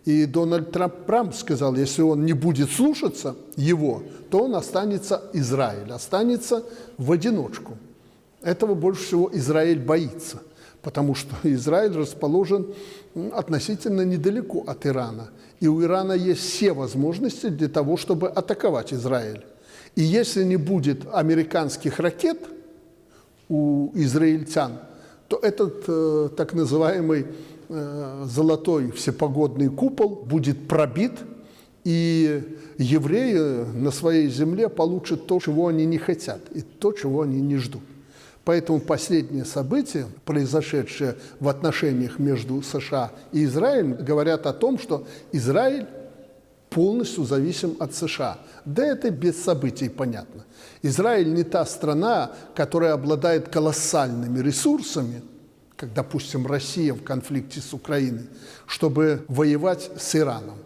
И Дональд Трамп сказал, если он не будет слушаться его, то он останется, Израиль останется в одиночку. Этого больше всего Израиль боится, потому что Израиль расположен относительно недалеко от Ирана. И у Ирана есть все возможности для того, чтобы атаковать Израиль. И если не будет американских ракет у израильтян, то этот так называемый золотой всепогодный купол будет пробит, и евреи на своей земле получат то, чего они не хотят, и то, чего они не ждут. Поэтому последние события, произошедшие в отношениях между США и Израилем, говорят о том, что Израиль полностью зависим от США. Да это без событий понятно. Израиль не та страна, которая обладает колоссальными ресурсами, как, допустим, Россия в конфликте с Украиной, чтобы воевать с Ираном.